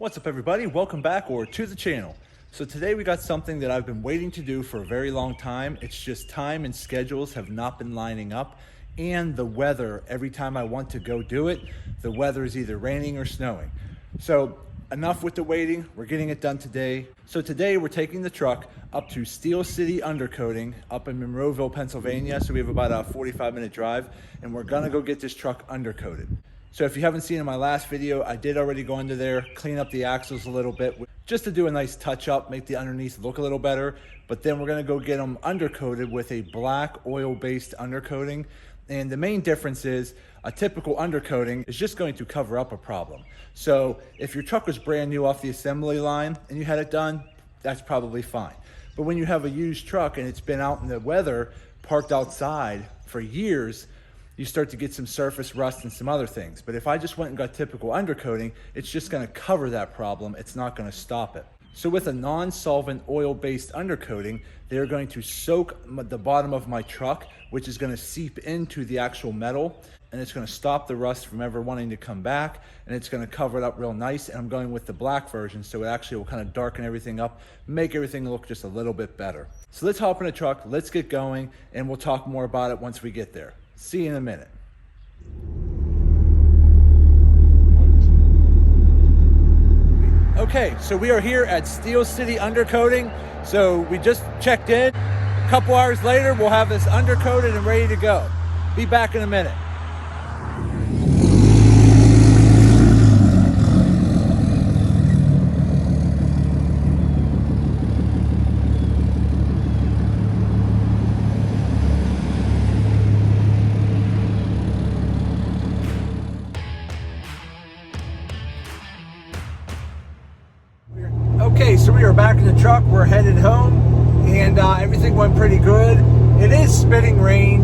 What's up everybody, welcome back or to the channel. So today we got something that I've been waiting to do for a very long time. It's just time and schedules have not been lining up, and the weather, every time I want to go do it, the weather is either raining or snowing. So enough with the waiting, we're getting it done today. So today we're taking the truck up to Steel City Undercoating up in Monroeville, Pennsylvania. So we have about a 45-minute drive, and we're gonna go get this truck undercoated. So if you haven't seen in my last video, I did already go into there, clean up the axles a little bit, just to do a nice touch up, make the underneath look a little better. But then we're gonna go get them undercoated with a black oil-based undercoating. And the main difference is a typical undercoating is just going to cover up a problem. So if your truck was brand new off the assembly line and you had it done, that's probably fine. But when you have a used truck and it's been out in the weather, parked outside for years, you start to get some surface rust and some other things. But if I just went and got typical undercoating, it's just gonna cover that problem. It's not gonna stop it. So with a non-solvent oil-based undercoating, they're going to soak the bottom of my truck, which is gonna seep into the actual metal, and it's gonna stop the rust from ever wanting to come back, and it's gonna cover it up real nice. And I'm going with the black version, so it actually will kind of darken everything up, make everything look just a little bit better. So let's hop in the truck, let's get going, and we'll talk more about it once we get there. See you in a minute. Okay, so we are here at Steel City Undercoating. So we just checked in. A couple hours later, we'll have this undercoated and ready to go. Be back in a minute. Okay, so we are back in the truck. We're headed home, and everything went pretty good. It is spitting rain,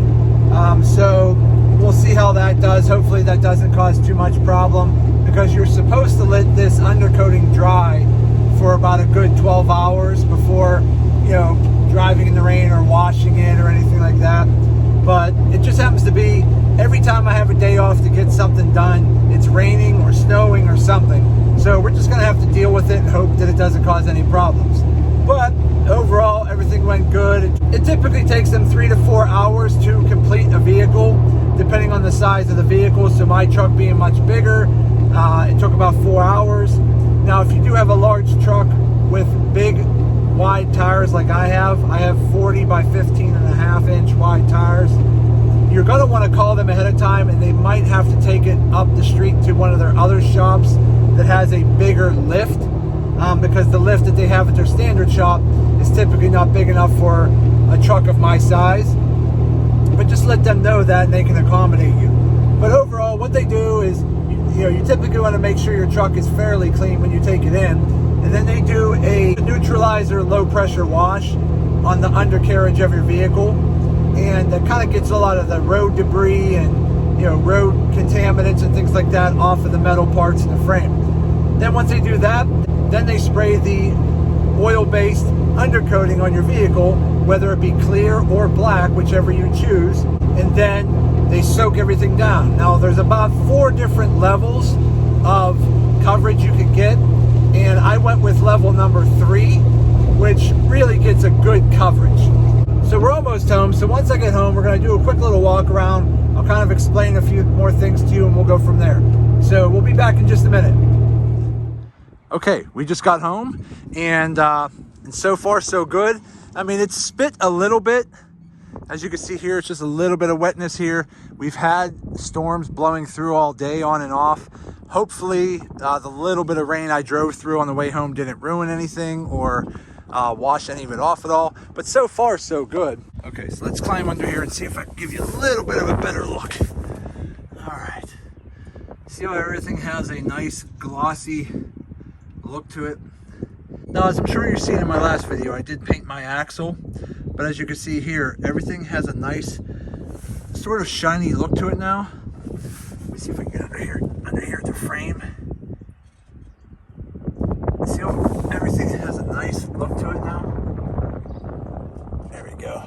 so we'll see how that does. Hopefully that doesn't cause too much problem, because you're supposed to let this undercoating dry for about a good 12 hours before, you know, driving in the rain or washing it or anything like that. But it just happens to be every time I have a day off to get something done, it's raining or snowing or something. So we're just gonna have to deal with it and hope that it doesn't cause any problems. But overall, everything went good. It typically takes them 3 to 4 hours to complete a vehicle, depending on the size of the vehicle. So my truck being much bigger, it took about 4 hours. Now, if you do have a large truck with big, wide tires like I have 40 by 15 and a half inch wide tires. You're gonna wanna call them ahead of time, and they might have to take it up the street to one of their other shops that has a bigger lift, because the lift that they have at their standard shop is typically not big enough for a truck of my size. But just let them know that, and they can accommodate you. But overall, what they do is, you typically want to make sure your truck is fairly clean when you take it in, and then they do a neutralizer low pressure wash on the undercarriage of your vehicle, and that kind of gets a lot of the road debris and road contaminants and things like that off of the metal parts in the frame. Then once they do that, then they spray the oil-based undercoating on your vehicle, whether it be clear or black, whichever you choose, and then they soak everything down. Now there's about 4 different levels of coverage you can get, and I went with level number 3, which really gets a good coverage. So we're almost home. So once I get home, we're gonna do a quick little walk around. I'll kind of explain a few more things to you, and we'll go from there. So we'll be back in just a minute. Okay, we just got home, and so far so good. I mean, it's spit a little bit. As you can see here, it's just a little bit of wetness here. We've had storms blowing through all day on and off. Hopefully the little bit of rain I drove through on the way home didn't ruin anything or wash any of it off at all. But so far so good. Okay, so let's climb under here and see if I can give you a little bit of a better look. All right, see how everything has a nice glossy look to it. Now, as I'm sure you've seen in my last video, I did paint my axle, but as you can see here, everything has a nice sort of shiny look to it now. Let me see if I can get under here at the frame. See how everything has a nice look to it now? There we go.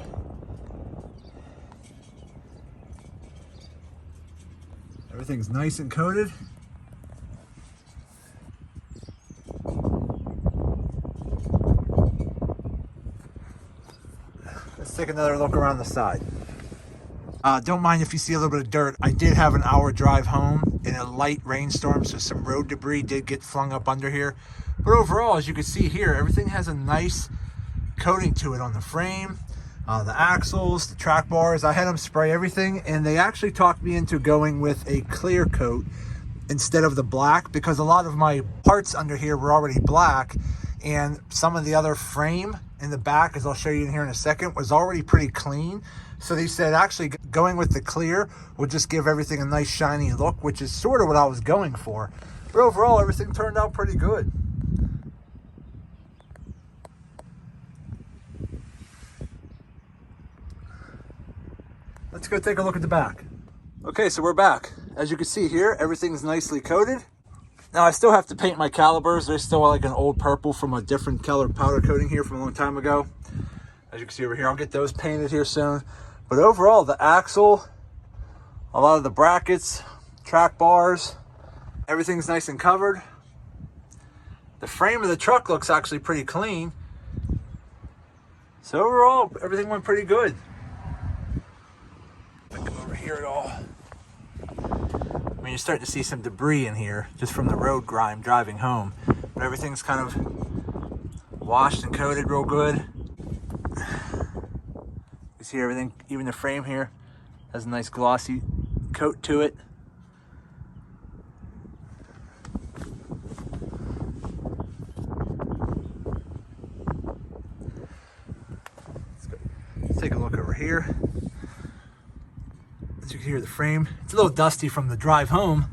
Everything's nice and coated. take another look around the side. Don't mind if you see a little bit of dirt. I did have an hour drive home in a light rainstorm, so some road debris did get flung up under here. But overall, as you can see here, everything has a nice coating to it on the frame, the axles, the track bars. I had them spray everything, and they actually talked me into going with a clear coat instead of the black, because a lot of my parts under here were already black, and some of the other frame in the back, as I'll show you in here in a second, was already pretty clean. So they said actually going with the clear would just give everything a nice shiny look, which is sort of what I was going for. But overall, everything turned out pretty good. Let's go take a look at the back. Okay, so we're back. As you can see here, everything's nicely coated. Now I still have to paint my calipers. They're still like an old purple from a different color powder coating here from a long time ago. As you can see over here, I'll get those painted here soon. But overall, the axle, a lot of the brackets, track bars, everything's nice and covered. The frame of the truck looks actually pretty clean. So overall, everything went pretty good. Come over here at all. I mean, you're starting to see some debris in here just from the road grime driving home. But everything's kind of washed and coated real good. You see everything, even the frame here has a nice glossy coat to it. Let's take a look over here. As you can hear, the frame, it's a little dusty from the drive home,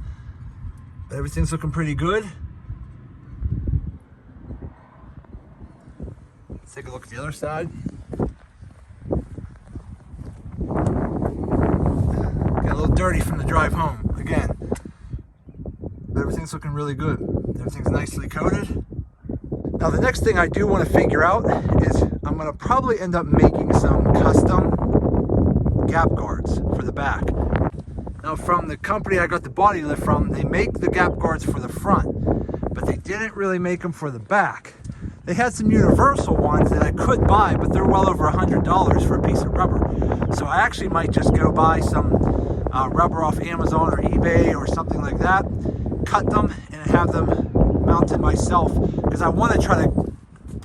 but everything's looking pretty good. Let's take a look at the other side. Got a little dirty from the drive home again, but everything's looking really good. Everything's nicely coated. Now the next thing I do want to figure out is I'm going to probably end up making some custom gap guards for the back. Now from the company I got the body lift from, they make the gap guards for the front, but they didn't really make them for the back. They had some universal ones that I could buy, but they're well over $100 for a piece of rubber. So I actually might just go buy some rubber off Amazon or eBay or something like that, cut them and have them mounted myself, because I want to try to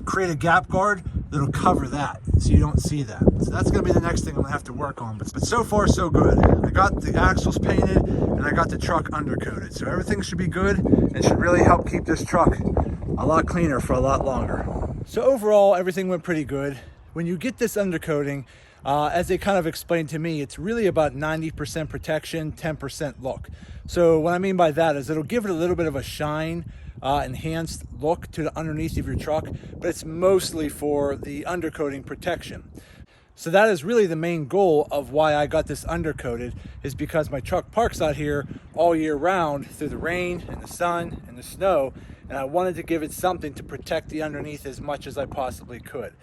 create a gap guard that'll cover that so you don't see that. So that's going to be the next thing I'm going to have to work on. But so far so good. I got the axles painted and I got the truck undercoated. So everything should be good and should really help keep this truck a lot cleaner for a lot longer. So overall, everything went pretty good. When you get this undercoating, as they kind of explained to me, it's really about 90% protection, 10% look. So what I mean by that is it'll give it a little bit of a shine, enhanced look to the underneath of your truck, but it's mostly for the undercoating protection. So that is really the main goal of why I got this undercoated, is because my truck parks out here all year round through the rain and the sun and the snow, and I wanted to give it something to protect the underneath as much as I possibly could.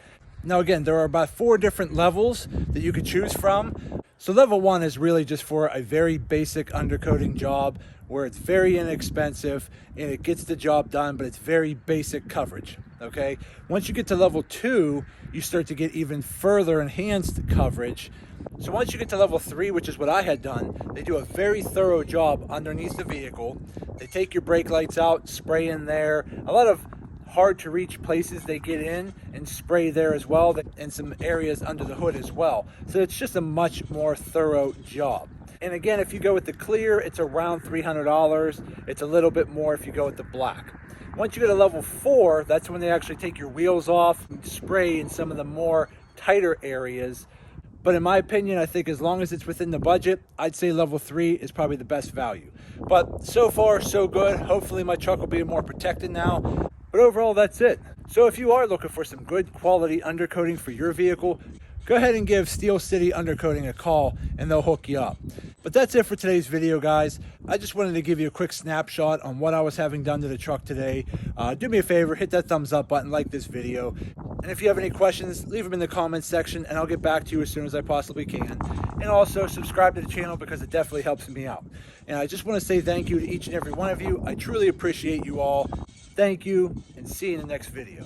Now again, there are about 4 different levels that you could choose from. So level 1 is really just for a very basic undercoating job where it's very inexpensive and it gets the job done, but it's very basic coverage, okay? Once you get to level 2, you start to get even further enhanced coverage. So once you get to level 3, which is what I had done, they do a very thorough job underneath the vehicle. They take your brake lights out, spray in there, a lot of hard to reach places they get in and spray there as well, and some areas under the hood as well. So it's just a much more thorough job. And again, if you go with the clear, it's around $300. It's a little bit more if you go with the black. Once you get to level 4, that's when they actually take your wheels off and spray in some of the more tighter areas. But in my opinion, I think as long as it's within the budget, I'd say level 3 is probably the best value. But so far, so good. Hopefully my truck will be more protected now. But overall, that's it. So if you are looking for some good quality undercoating for your vehicle, go ahead and give Steel City Undercoating a call and they'll hook you up. But that's it for today's video, guys. I just wanted to give you a quick snapshot on what I was having done to the truck today. Do me a favor, hit that thumbs up button, like this video. And if you have any questions, leave them in the comments section and I'll get back to you as soon as I possibly can. And also subscribe to the channel because it definitely helps me out. And I just want to say thank you to each and every one of you. I truly appreciate you all. Thank you, and see you in the next video.